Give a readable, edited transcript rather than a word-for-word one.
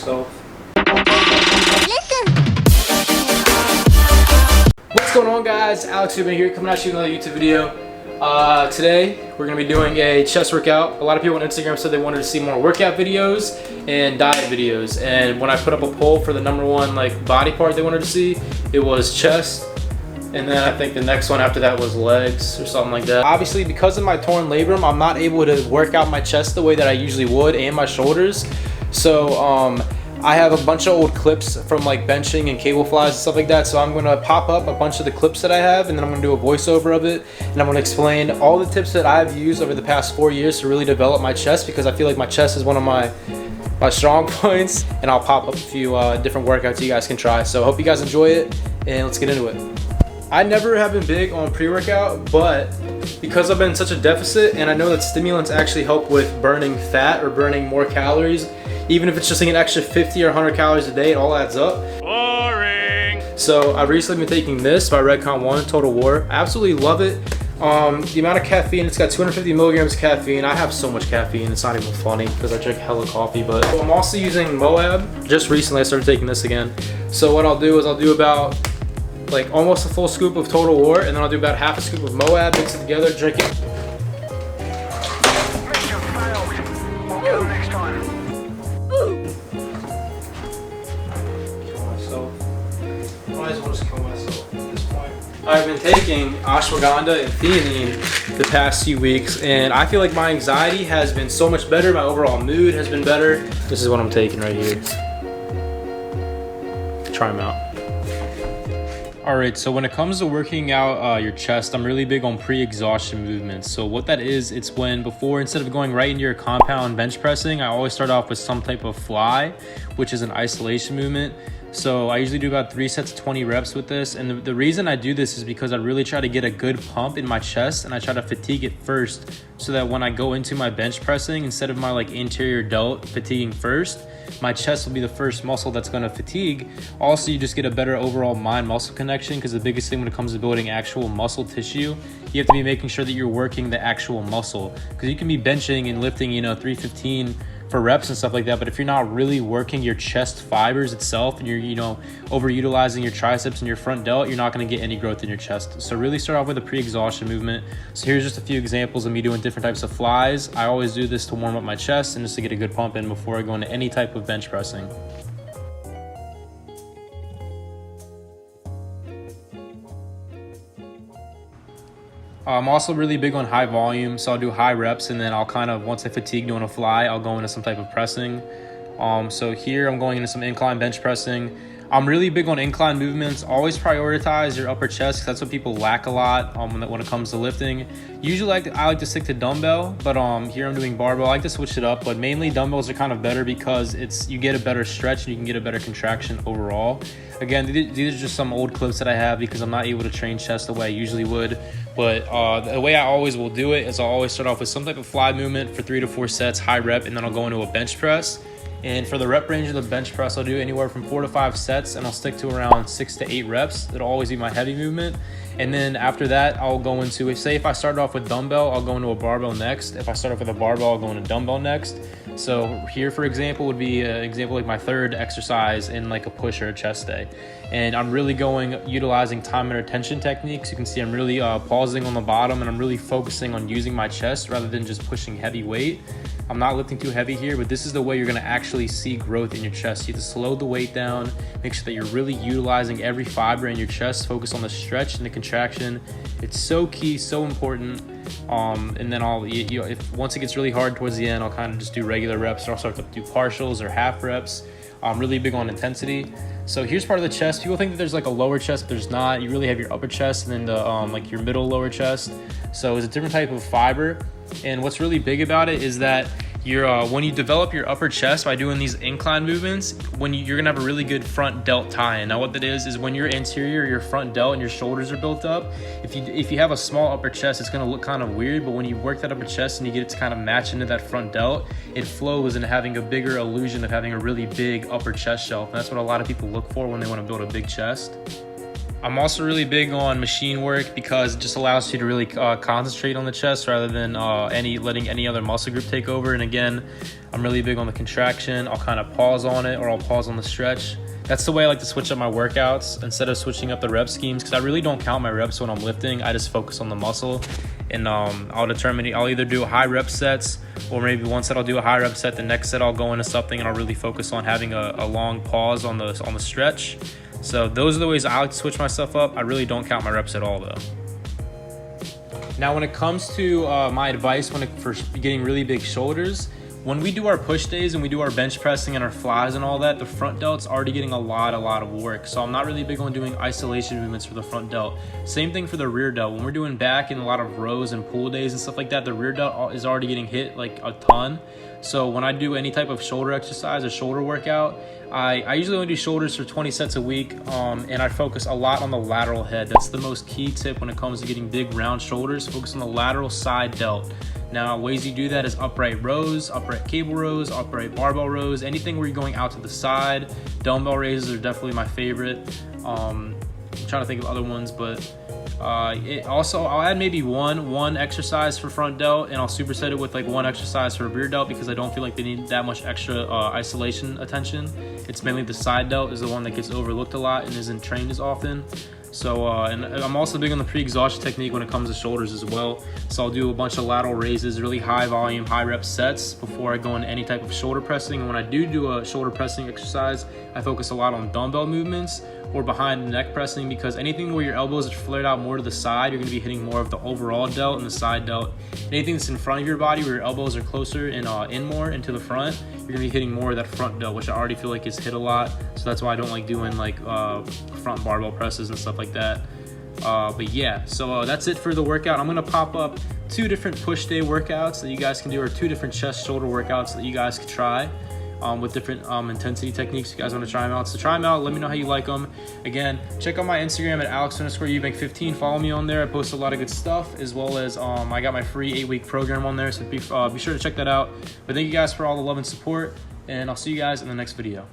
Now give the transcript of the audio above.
yourself. What's going on, guys? Alex Eubank here, coming at you with another YouTube video. Today we're going to be doing a chest workout. A lot of people on Instagram said they wanted to see more workout videos and diet videos, and when I put up a poll for the #1 body part they wanted to see, it was chest, and then I think the next one after that was legs or something like that. Obviously, because of my torn labrum, I'm not able to work out my chest the way that I usually would, and my shoulders. So I have a bunch of old clips from benching and cable flies and stuff like that. So I'm gonna pop up a bunch of the clips that I have, and then I'm gonna do a voiceover of it, and I'm gonna explain all the tips that I've used over the past 4 years to really develop my chest, because I feel like my chest is one of my strong points, and I'll pop up a few different workouts you guys can try. So I hope you guys enjoy it, and let's get into it. I never have been big on pre-workout, but because I've been in such a deficit, and I know that stimulants actually help with burning fat or burning more calories, even if it's just an extra 50 or 100 calories a day, it all adds up. Boring. So I've recently been taking this by Redcon 1, Total War. I absolutely love it. The amount of caffeine, it's got 250 milligrams of caffeine. I have so much caffeine, it's not even funny because I drink hella coffee. But I'm also using Moab. Just recently I started taking this again. So what I'll do is I'll do about almost a full scoop of Total War, and then I'll do about half a scoop of Moab, mix it together, drink it. I've been taking Ashwagandha and Theanine the past few weeks, and I feel like my anxiety has been so much better. My overall mood has been better. This is what I'm taking right here. Try them out. All right, so when it comes to working out your chest, I'm really big on pre-exhaustion movements. So what that is, it's when instead of going right into your compound bench pressing, I always start off with some type of fly, which is an isolation movement. So I usually do about 3 sets of 20 reps with this. And the reason I do this is because I really try to get a good pump in my chest, and I try to fatigue it first, so that when I go into my bench pressing, instead of my interior delt fatiguing first, my chest will be the first muscle that's going to fatigue. Also, you just get a better overall mind muscle connection, because the biggest thing when it comes to building actual muscle tissue, you have to be making sure that you're working the actual muscle, because you can be benching and lifting 315 for reps and stuff like that, but if you're not really working your chest fibers itself, and you're overutilizing your triceps and your front delt, you're not going to get any growth in your chest. So really start off with a pre-exhaustion movement. So here's just a few examples of me doing different types of flies. I always do this to warm up my chest and just to get a good pump in before I go into any type of bench pressing. I'm also really big on high volume, so I'll do high reps, and then I'll once I fatigue doing a fly, I'll go into some type of pressing. So here I'm going into some incline bench pressing. I'm really big on incline movements. Always prioritize your upper chest, because that's what people lack a lot when it comes to lifting. Usually I like to stick to dumbbell, but here I'm doing barbell. I like to switch it up, but mainly dumbbells are kind of better because you get a better stretch and you can get a better contraction overall. Again, these are just some old clips that I have because I'm not able to train chest the way I usually would. But the way I always will do it is I'll always start off with some type of fly movement for 3 to 4 sets, high rep, and then I'll go into a bench press. And for the rep range of the bench press, I'll do anywhere from 4 to 5 sets, and I'll stick to around 6 to 8 reps. It'll always be my heavy movement. And then after that, I'll go into, say if I started off with dumbbell, I'll go into a barbell next. If I start off with a barbell, I'll go into dumbbell next. So here, for example, would be an example my third exercise in a push or a chest day. And I'm really utilizing time and attention techniques. You can see I'm really pausing on the bottom, and I'm really focusing on using my chest rather than just pushing heavy weight. I'm not lifting too heavy here, but this is the way you're gonna actually see growth in your chest. You have to slow the weight down, make sure that you're really utilizing every fiber in your chest, focus on the stretch and the contraction. It's so key, so important. And then once it gets really hard towards the end, I'll kind of just do regular reps, or I'll start to do partials or half reps. I'm really big on intensity. So here's part of the chest. People think that there's a lower chest, but there's not. You really have your upper chest and then the your middle lower chest. So it's a different type of fiber. And what's really big about it is that when you develop your upper chest by doing these incline movements, you're gonna have a really good front delt tie-in. Now what that is when your anterior, your front delt and your shoulders are built up, if you have a small upper chest, it's gonna look kind of weird, but when you work that upper chest and you get it to kind of match into that front delt, it flows into having a bigger illusion of having a really big upper chest shelf. And that's what a lot of people look for when they want to build a big chest. I'm also really big on machine work because it just allows you to really concentrate on the chest rather than letting any other muscle group take over. And again, I'm really big on the contraction. I'll kind of pause on it, or I'll pause on the stretch. That's the way I like to switch up my workouts instead of switching up the rep schemes, because I really don't count my reps when I'm lifting. I just focus on the muscle, and I'll either do high rep sets, or maybe one set I'll do a high rep set, the next set I'll go into something and I'll really focus on having a long pause on the stretch. So those are the ways I like to switch myself up. I really don't count my reps at all though. Now when it comes to my advice for getting really big shoulders, when we do our push days and we do our bench pressing and our flies and all that, the front delt's already getting a lot of work. So I'm not really big on doing isolation movements for the front delt. Same thing for the rear delt. When we're doing back and a lot of rows and pull days and stuff like that, the rear delt is already getting hit like a ton. So when I do any type of shoulder exercise or shoulder workout, I usually only do shoulders for 20 sets a week, and I focus a lot on the lateral head. That's the most key tip when it comes to getting big round shoulders. Focus on the lateral side delt. Now, ways you do that is upright rows, upright cable rows, upright barbell rows, anything where you're going out to the side. Dumbbell raises are definitely my favorite. I'm trying to think of other ones, but I'll add maybe one exercise for front delt, and I'll superset it with like one exercise for rear delt, because I don't feel like they need that much extra isolation attention. It's mainly the side delt is the one that gets overlooked a lot and isn't trained as often. So, and I'm also big on the pre-exhaustion technique when it comes to shoulders as well. So I'll do a bunch of lateral raises, really high volume, high rep sets before I go into any type of shoulder pressing. And when I do a shoulder pressing exercise, I focus a lot on dumbbell movements or behind the neck pressing, because anything where your elbows are flared out more to the side, you're gonna be hitting more of the overall delt and the side delt. Anything that's in front of your body where your elbows are closer and in more into the front, you're gonna be hitting more of that front delt, which I already feel like is hit a lot. So that's why I don't like doing like front barbell presses and stuff like that. But yeah, so that's it for the workout. I'm gonna pop up 2 different push day workouts that you guys can do, or 2 different chest shoulder workouts that you guys could try with different intensity techniques. If you guys want to try them out, so try them out, let me know how you like them. Again, check out my Instagram at Alex_Eubank15. Follow me on there. I post a lot of good stuff, as well as I got my free 8-week program on there, so be sure to check that out. But thank you guys for all the love and support, and I'll see you guys in the next video.